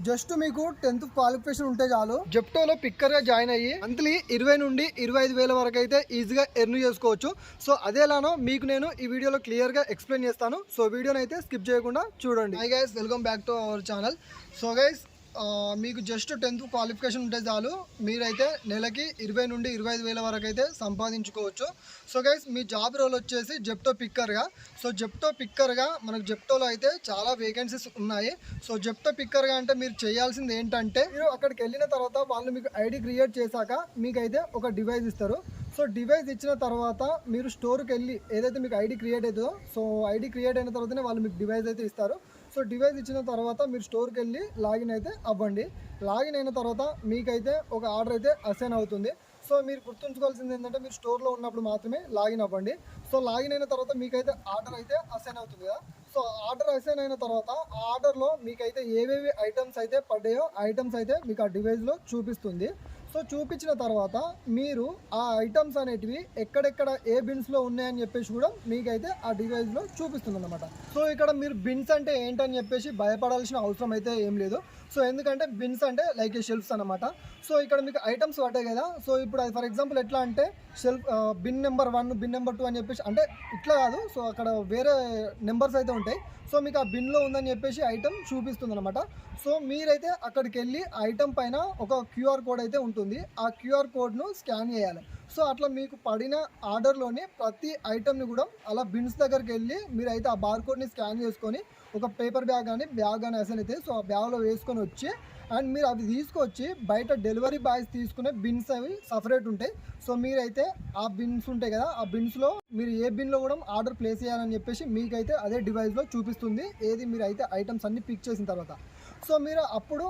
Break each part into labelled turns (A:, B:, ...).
A: Just మీకు 10th qualification ఉంటే చాలు జెప్టోలో పిక్కర్గా జాయిన్ అయ్యి మంత్లీ 20 నుండి 25,000 వరకు అయితే ఈజీగా ఎర్న్ చేసుకోవచ్చు. సో అదేలానో మీకు నేను ఈ వీడియోలో క్లియర్గా ఎక్స్ప్లెయిన్ చేస్తాను. సో వీడియోని అయితే స్కిప్ చేయకుండా చూడండి. Hi guys, welcome back to our channel. So guys, మీకు జస్ట్ 10th క్వాలిఫికేషన్ ఉంటే చాలు మీరైతే నెలకి 20 నుండి 25,000 వరకు అయితే సంపాదించుకోవచ్చు. సో గైస్, మీ జాబ్ రోల్ వచ్చేసి జెప్టో పిక్కర్గా. సో జెప్టో పిక్కర్గా మనకు జెప్టోలో అయితే చాలా వేకెన్సీస్ ఉన్నాయి. సో జెప్టో పిక్కర్గా అంటే మీరు చేయాల్సింది ఏంటంటే, మీరు అక్కడికి వెళ్ళిన తర్వాత వాళ్ళు మీకు ఐడి క్రియేట్ చేశాక మీకైతే ఒక డివైస్ ఇస్తారు. సో డివైస్ ఇచ్చిన తర్వాత మీరు స్టోర్కి వెళ్ళి ఏదైతే మీకు ఐడి క్రియేట్ అవుతుందో, సో ఐడి క్రియేట్ అయిన తర్వాతనే వాళ్ళు మీకు డివైస్ అయితే ఇస్తారు. సో డివైస్ ఇచ్చిన తర్వాత మీరు స్టోర్కి వెళ్ళి లాగిన్ అయితే అవ్వండి. లాగిన్ అయిన తర్వాత మీకైతే ఒక ఆర్డర్ అయితే అసైన్ అవుతుంది. సో మీరు గుర్తుంచుకోవాల్సింది ఏంటంటే, మీరు స్టోర్లో ఉన్నప్పుడు మాత్రమే లాగిన్ అవ్వండి. సో లాగిన్ అయిన తర్వాత మీకైతే ఆర్డర్ అయితే అసైన్ అవుతుంది కదా. సో ఆర్డర్ అసైన్ అయిన తర్వాత ఆ ఆర్డర్లో మీకైతే ఏవేవి ఐటమ్స్ అయితే పడ్డాయో ఐటమ్స్ అయితే మీకు ఆ డివైస్లో చూపిస్తుంది. సో చూపించిన తర్వాత మీరు ఆ ఐటమ్స్ అనేటివి ఎక్కడెక్కడ ఏ బిన్స్లో ఉన్నాయని చెప్పేసి కూడా మీకైతే ఆ డివైస్లో చూపిస్తుంది అనమాట. సో ఇక్కడ మీరు బిన్స్ అంటే ఏంటని చెప్పేసి భయపడాల్సిన అవసరం అయితే ఏం లేదు. సో ఎందుకంటే బిన్స్ అంటే లైక్ షెల్ఫ్స్ అనమాట. సో ఇక్కడ మీకు ఐటమ్స్ పడ్డాయి కదా. సో ఇప్పుడు అది ఫర్ ఎగ్జాంపుల్ ఎట్లా అంటే shelf bin number 1, bin number 2 అని చెప్పేసి అంటే ఇట్లా కాదు. సో అక్కడ వేరే నెంబర్స్ అయితే ఉంటాయి. సో మీకు ఆ బిన్లో ఉందని చెప్పేసి ఐటమ్ చూపిస్తుంది అనమాట. సో మీరైతే అక్కడికి వెళ్ళి ఐటమ్ పైన ఒక క్యూఆర్ కోడ్ అయితే ఉంటుంది. ఆ క్యూఆర్ కోడ్ను స్కాన్ చేయాలి. సో అట్లా మీకు పడిన ఆర్డర్లోని ప్రతి ఐటమ్ని కూడా అలా బిన్స్ దగ్గరికి వెళ్ళి మీరైతే ఆ బార్కోడ్ని స్కాన్ చేసుకొని ఒక పేపర్ బ్యాగ్ కానీ అసలు అయితే సో ఆ బ్యాగ్లో వేసుకొని వచ్చి అండ్ మీరు అవి తీసుకొచ్చి బయట డెలివరీ బాయ్స్ తీసుకునే బిన్స్ అవి సపరేట్ ఉంటాయి. సో మీరైతే ఆ బిన్స్ ఉంటాయి కదా, ఆ బిన్స్లో మీరు ఏ బిన్లో కూడా ఆర్డర్ ప్లేస్ చేయాలని చెప్పేసి మీకైతే అదే డివైస్లో చూపిస్తుంది. ఏది మీరు అయితే ఐటమ్స్ అన్ని పిక్ చేసిన తర్వాత సో మీరు అప్పుడు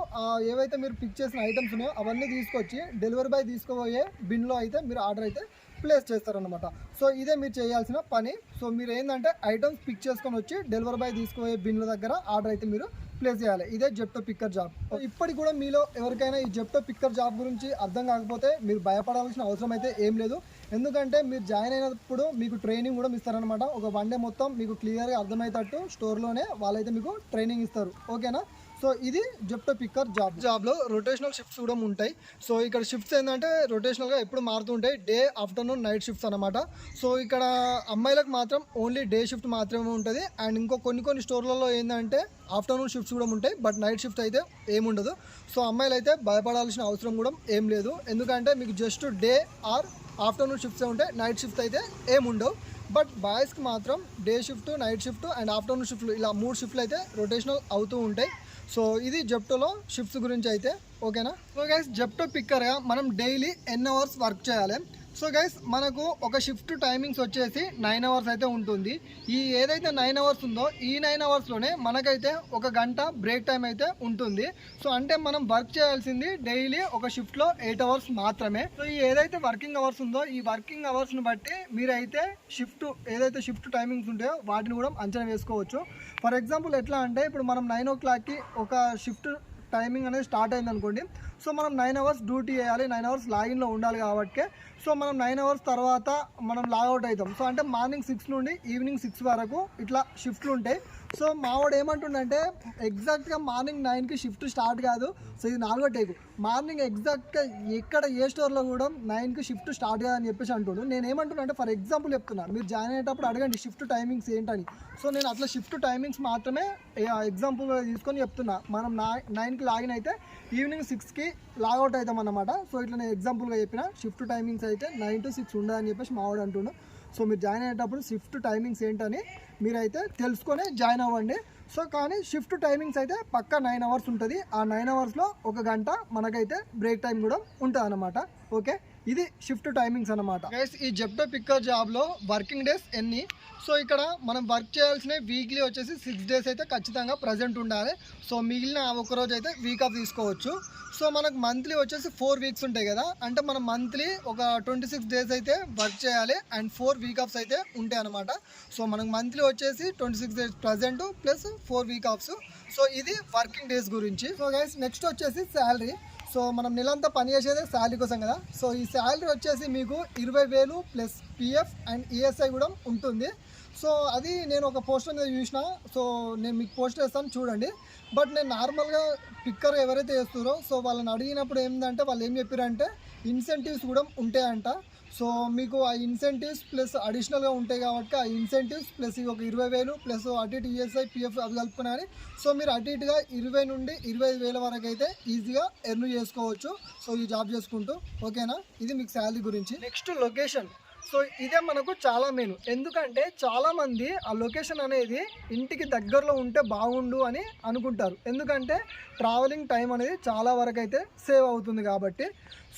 A: ఏవైతే మీరు పిక్ చేసిన ఐటమ్స్ ఉన్నాయో అవన్నీ తీసుకొచ్చి డెలివరీ బాయ్ తీసుకుపోయే బిన్లో అయితే మీరు ఆర్డర్ అయితే ప్లేస్ చేస్తారనమాట. సో ఇదే మీరు చేయాల్సిన పని. సో మీరు ఏంటంటే ఐటమ్స్ పిక్ చేసుకొని వచ్చి డెలివరీ బాయ్ తీసుకుపోయే బిన్ల దగ్గర ఆర్డర్ అయితే మీరు ప్లేస్ చేయాలి. ఇదే జెప్టో పిక్కర్ జాబ్. ఇప్పటికి కూడా మీలో ఎవరికైనా ఈ జెప్టో పిక్కర్ జాబ్ గురించి అర్థం కాకపోతే మీరు భయపడాల్సిన అవసరం అయితే ఏం లేదు. ఎందుకంటే మీరు జాయిన్ అయినప్పుడు మీకు ట్రైనింగ్ కూడా ఇస్తారనమాట. ఒక 1 డే మొత్తం మీకు క్లియర్గా అర్థమయ్యేటట్టు స్టోర్లోనే వాళ్ళైతే మీకు ట్రైనింగ్ ఇస్తారు. ఓకేనా. సో ఇది జెప్టో పిక్కర్ జాబ్లో రొటేషనల్ షిఫ్ట్స్ కూడా ఉంటాయి. సో ఇక్కడ షిఫ్ట్స్ ఏంటంటే రొటేషనల్గా ఎప్పుడు మారుతూ ఉంటాయి. డే, ఆఫ్టర్నూన్, నైట్ షిఫ్ట్స్ అనమాట. సో ఇక్కడ అమ్మాయిలకు మాత్రం ఓన్లీ డే షిఫ్ట్ మాత్రమే ఉంటుంది. అండ్ ఇంకో కొన్ని స్టోర్లలో ఏంటంటే ఆఫ్టర్నూన్ షిఫ్ట్స్ కూడా ఉంటాయి. బట్ నైట్ షిఫ్ట్ అయితే ఏముండదు. సో అమ్మాయిలు అయితే భయపడాల్సిన అవసరం కూడా ఏం లేదు. ఎందుకంటే మీకు జస్ట్ డే ఆర్ ఆఫ్టర్నూన్ షిఫ్ట్సే ఉంటాయి. నైట్ షిఫ్ట్ అయితే ఏముండవు. బట్ బాయ్స్కి మాత్రం day shift, night shift and afternoon షిఫ్ట్లు ఇలా 3 షిఫ్ట్లు అయితే రొటేషనల్ అవుతూ ఉంటాయి. సో ఇది జెప్టోలో షిఫ్ట్స్ గురించి అయితే. ఓకేనా. సో గైస్, జెప్టో పిక్కర్గా మనం డైలీ ఎన్ని అవర్స్ వర్క్ చేయాలి. సో గైస్, మనకు ఒక షిఫ్ట్ టైమింగ్స్ వచ్చేసి 9 అవర్స్ అయితే ఉంటుంది. ఈ ఏదైతే 9 అవర్స్ ఉందో ఈ 9 అవర్స్లోనే మనకైతే 1 గంట బ్రేక్ టైం అయితే ఉంటుంది. సో అంటే మనం వర్క్ చేయాల్సింది డైలీ ఒక షిఫ్ట్లో 8 అవర్స్ మాత్రమే. సో ఈ ఏదైతే వర్కింగ్ అవర్స్ ఉందో ఈ వర్కింగ్ అవర్స్ని బట్టి మీరైతే ఏదైతే షిఫ్ట్ టైమింగ్స్ ఉంటాయో వాటిని కూడా అంచనా వేసుకోవచ్చు. ఫర్ ఎగ్జాంపుల్ ఎట్లా అంటే, ఇప్పుడు మనం 9 o'clockకి ఒక షిఫ్ట్ టైమింగ్ అనేది స్టార్ట్ అయింది అనుకోండి. సో మనం 9 అవర్స్ డ్యూటీ చేయాలి, 9 అవర్స్ లాగిన్లో ఉండాలి కాబట్టి సో మనం 9 అవర్స్ తర్వాత మనం లాగౌట్ అవుతాం. సో అంటే మార్నింగ్ 6 నుండి ఈవినింగ్ 6 వరకు ఇట్లా షిఫ్ట్లు ఉంటాయి. సో మావాడు ఏమంటుండంటే ఎగ్జాక్ట్గా మార్నింగ్ 9కి షిఫ్ట్ స్టార్ట్ కాదు. సో ఇది 4వ టేకు. మార్నింగ్ ఎగ్జాక్ట్గా ఎక్కడ ఏ స్టోర్లో కూడా 9కి షిఫ్ట్ స్టార్ట్ కాదని చెప్పేసి అంటుండు. నేను ఏమంటున్నా అంటే, ఫర్ ఎగ్జాంపుల్ చెప్తున్నాను, మీరు జాయిన్ అయ్యేటప్పుడు అడగండి షిఫ్ట్ టైమింగ్స్ ఏంటని. సో నేను అట్లా షిఫ్ట్ టైమింగ్స్ మాత్రమే ఎగ్జాంపుల్గా తీసుకొని చెప్తున్నా. మనం 9కి లాగిన్ అయితే ఈవినింగ్ 6కి లాగౌట్ అవుతాం అన్నమాట. సో ఇట్లా నేను ఎగ్జాంపుల్గా చెప్పిన షిఫ్ట్ టైమింగ్స్ అయితే 9 to 6 ఉండదని చెప్పేసి మావాడు అంటుండు. సో మీరు జాయిన్ అయ్యేటప్పుడు షిఫ్ట్ టైమింగ్స్ ఏంటని మీరైతే తెలుసుకొని జాయిన్ అవ్వండి. సో కానీ షిఫ్ట్ టైమింగ్స్ అయితే పక్కా 9 అవర్స్ ఉంటుంది. ఆ 9 అవర్స్లో 1 గంట మనకైతే బ్రేక్ టైం కూడా ఉంటుంది అనమాట. ఓకే, ఇది షిఫ్ట్ టైమింగ్స్ అనమాట. గైస్, ఈ జెప్టో పిక్కర్ జాబ్లో వర్కింగ్ డేస్ ఎన్ని? సో ఇక్కడ మనం వర్క్ చేయాల్సిన వీక్లీ వచ్చేసి 6 days అయితే ఖచ్చితంగా ప్రజెంట్ ఉండాలి. సో మిగిలిన ఒక రోజు అయితే వీక్ ఆఫ్ తీసుకోవచ్చు. సో మనకు మంత్లీ వచ్చేసి 4 weeks ఉంటాయి కదా. అంటే మనం మంత్లీ ఒక 26 days అయితే వర్క్ చేయాలి అండ్ 4 week offs అయితే ఉంటాయి అనమాట. సో మనకు మంత్లీ వచ్చేసి 26 days present plus 4 week offs. So ఇది వర్కింగ్ డేస్ గురించి. సో గైస్, నెక్స్ట్ వచ్చేసి శాలరీ. సో మనం నెలంతా పని చేసేదే శాలరీ కోసం కదా. సో ఈ శాలరీ వచ్చేసి మీకు 20,000 ప్లస్ పిఎఫ్ అండ్ ఈఎస్ఐ కూడా ఉంటుంది. సో అది నేను ఒక పోస్టర్ మీద చూసిన, సో నేను మీకు పోస్ట్ చేస్తాను చూడండి. బట్ నేను నార్మల్గా పిక్కర్ ఎవరైతే వేస్తారో సో వాళ్ళని అడిగినప్పుడు ఏంటంటే వాళ్ళు ఏం చెప్పారంటే ఇన్సెంటివ్స్ కూడా ఉంటాయంట. సో మీకు ఆ ఇన్సెంటివ్స్ ప్లస్ అడిషనల్గా ఉంటాయి కాబట్టి ఆ ఇన్సెంటివ్స్ ప్లస్ ఒక 20,000 ప్లస్ అటు ఇటు ఈఎస్ఐ పిఎఫ్ అవి కలుపుకున్నాను. సో మీరు అటు ఇటుగా 20 నుండి 25,000 వరకు అయితే ఈజీగా ఎర్న్ చేసుకోవచ్చు. సో ఈ జాబ్ చేసుకుంటూ, ఓకేనా. ఇది మీకు శాలరీ గురించి. Next location. సో ఇదే మనకు చాలా మెయిన్, ఎందుకంటే చాలామంది ఆ లొకేషన్ అనేది ఇంటికి దగ్గరలో ఉంటే బాగుండు అని అనుకుంటారు, ఎందుకంటే ట్రావెలింగ్ టైం అనేది చాలా వరకు అయితే సేవ్ అవుతుంది కాబట్టి.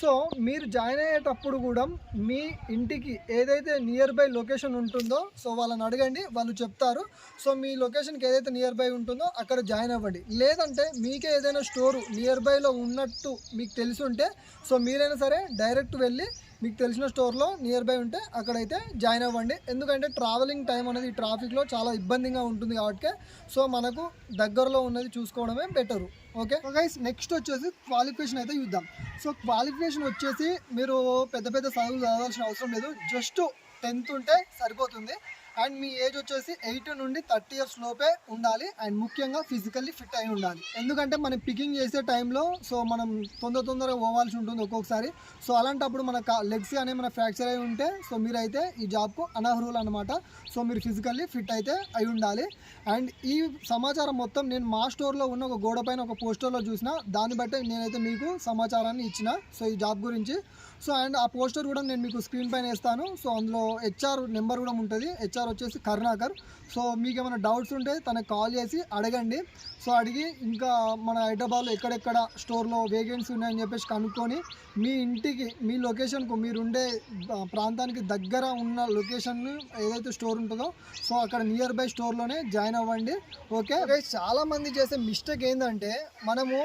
A: సో మీరు జాయిన్ అయ్యేటప్పుడు కూడా మీ ఇంటికి ఏదైతే నియర్ బై లొకేషన్ ఉంటుందో సో వాళ్ళని అడగండి, వాళ్ళు చెప్తారు. సో మీ లొకేషన్కి ఏదైతే నియర్ బై ఉంటుందో అక్కడ జాయిన్ అవ్వండి. లేదంటే మీకే ఏదైనా స్టోరు నియర్ బైలో ఉన్నట్టు మీకు తెలిసి ఉంటే సో మీరైనా సరే డైరెక్ట్ వెళ్ళి మీకు తెలిసిన స్టోర్లో నియర్ బై ఉంటే అక్కడైతే జాయిన్ అవ్వండి. ఎందుకంటే ట్రావెలింగ్ టైం అనేది ట్రాఫిక్లో చాలా ఇబ్బందిగా ఉంటుంది కాబట్టి సో మనకు దగ్గరలో ఉన్నది చూసుకోవడమే బెటరు. ఓకే గైస్, నెక్స్ట్ వచ్చేసి క్వాలిఫికేషన్ అయితే చూద్దాం. సో క్వాలిఫికేషన్ వచ్చేసి మీరు పెద్ద పెద్ద చదువులు చదవాల్సిన అవసరం లేదు, జస్ట్ 10th ఉంటే సరిపోతుంది. అండ్ మీ ఏజ్ వచ్చేసి 8 నుండి 30 ఇయర్స్ లోపే ఉండాలి. అండ్ ముఖ్యంగా ఫిజికల్లీ ఫిట్ అయి ఉండాలి, ఎందుకంటే మనం పికింగ్ చేసే టైంలో సో మనం తొందరగా పోవాల్సి ఉంటుంది ఒక్కొక్కసారి. సో అలాంటప్పుడు మన లెగ్స్ అనేవి మన ఫ్రాక్చర్ అయి ఉంటే సో మీరైతే ఈ జాబ్కు అనర్హులు అనమాట. సో మీరు ఫిజికల్లీ ఫిట్ అయితే అయి ఉండాలి. అండ్ ఈ సమాచారం మొత్తం నేను మా స్టోర్లో ఉన్న ఒక గోడ పైన ఒక పోస్టర్లో చూసిన, దాన్ని బట్టి నేనైతే మీకు సమాచారాన్ని ఇచ్చిన సో ఈ జాబ్ గురించి. సో అండ్ ఆ పోస్టర్ కూడా నేను మీకు స్క్రీన్ పైన వేస్తాను. సో అందులో హెచ్ఆర్ నెంబర్ కూడా ఉంటుంది, హెచ్ఆర్ వచ్చేసి కరుణాకర్. సో మీకు ఏమైనా డౌట్స్ ఉంటే తనకు కాల్ చేసి అడగండి. సో అడిగి ఇంకా మన హైదరాబాద్లో ఎక్కడెక్కడ స్టోర్లో వేకెన్సీ ఉన్నాయని చెప్పేసి కనుక్కొని మీ ఇంటికి మీ లొకేషన్కు మీరుండే ప్రాంతానికి దగ్గర ఉన్న లొకేషన్ ఏదైతే స్టోర్ ఉంటుందో సో అక్కడ నియర్ బై స్టోర్లోనే జాయిన్ అవ్వండి. ఓకే గైస్, చాలామంది చేసే మిస్టేక్ ఏంటంటే మనము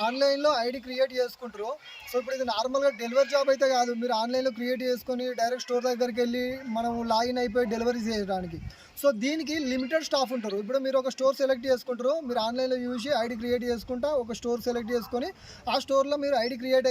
A: ఆన్లైన్లో ఐడి క్రియేట్ చేసుకుంటారు. సో ఇప్పుడు ఇది నార్మల్గా డెలివరీ జాబ్ అయితే కాదు, మీరు ఆన్లైన్లో క్రియేట్ చేసుకొని డైరెక్ట్ స్టోర్ దగ్గరికి వెళ్ళి మనం లాగిన్ అయిపోయి డెలివరీ చేయడానికి. సో దీనికి లిమిటెడ్ స్టాఫ్ ఉంటారు. ఇప్పుడు మీరు ఒక స్టోర్ సెలెక్ట్ చేసుకుంటారు, మీరు ఆన్లైన్లో చూసి ఐడి క్రియేట్ చేసుకుంటా ఒక స్టోర్ సెలెక్ట్ చేసుకొని ఆ స్టోర్లో మీరు ఐడి క్రియేట్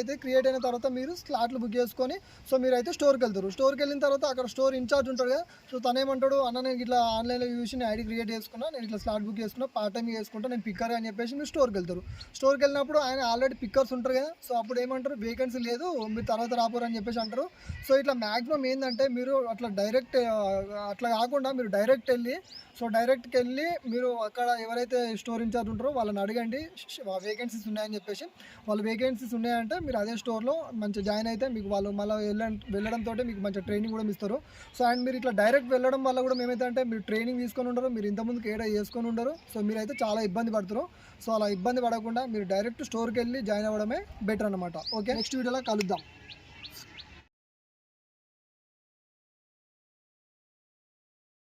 A: అయిన తర్వాత మీరు స్లాట్లు బుక్ చేసుకొని సో మీరైతే స్టోర్కి వెళ్తారు. స్టోర్కి వెళ్ళిన తర్వాత అక్కడ స్టోర్ ఇన్ఛార్జ్ ఉంటారు కదా, సో తను ఏమంటాడు, అన్న నేను ఇట్లా ఆన్లైన్లో చూసి నేను ఐడి క్రియేట్ చేసుకున్నా, నేను ఇట్లా స్లాట్ బుక్ చేసుకున్నా, పార్ట్ టైం చేసుకుంటా, నేను పిక్కర్ అని చెప్పేసి మీరు స్టోర్కి వెళ్తారు. స్టోర్కి వెళ్ళినప్పుడు ఆయన ఆల్రెడీ పిక్కర్స్ ఉంటారు కదా, సో అప్పుడు ఏమంటారు, వేకెన్సీ లేదు మీరు తర్వాత రాపోరు అని చెప్పేసి అంటారు. సో ఇట్లా మ్యాక్సిమం ఏంటంటే మీరు అట్లా అట్లా కాకుండా మీరు డైరెక్ట్కి వెళ్ళి మీరు అక్కడ ఎవరైతే స్టోర్ ఇన్ఛార్జ్ ఉంటారో వాళ్ళని అడగండి వేకెన్సీస్ ఉన్నాయని చెప్పేసి. వాళ్ళు వేకెన్సీస్ ఉన్నాయంటే మీరు అదే స్టోర్లో మంచిగా జాయిన్ అయితే మీకు వాళ్ళు మళ్ళీ వెళ్ళడంతో మీకు మంచిగా ట్రైనింగ్ కూడా ఇస్తారు. సో అండ్ మీరు ఇట్లా డైరెక్ట్ వెళ్ళడం వల్ల కూడా ఏమైతే అంటే మీరు ట్రైనింగ్ తీసుకొని ఉండరు, మీరు ఇంతకుముందుకు ఏడా చేసుకొని ఉండరు. సో మీరైతే చాలా ఇబ్బంది పడుతారు. సో అలా ఇబ్బంది పడకుండా మీరు డైరెక్ట్ స్టోర్కి వెళ్ళి జాయిన్ అవ్వడమే బెటర్ అనమాట. ఓకే, నెక్స్ట్ వీడియోలో కలుద్దాం.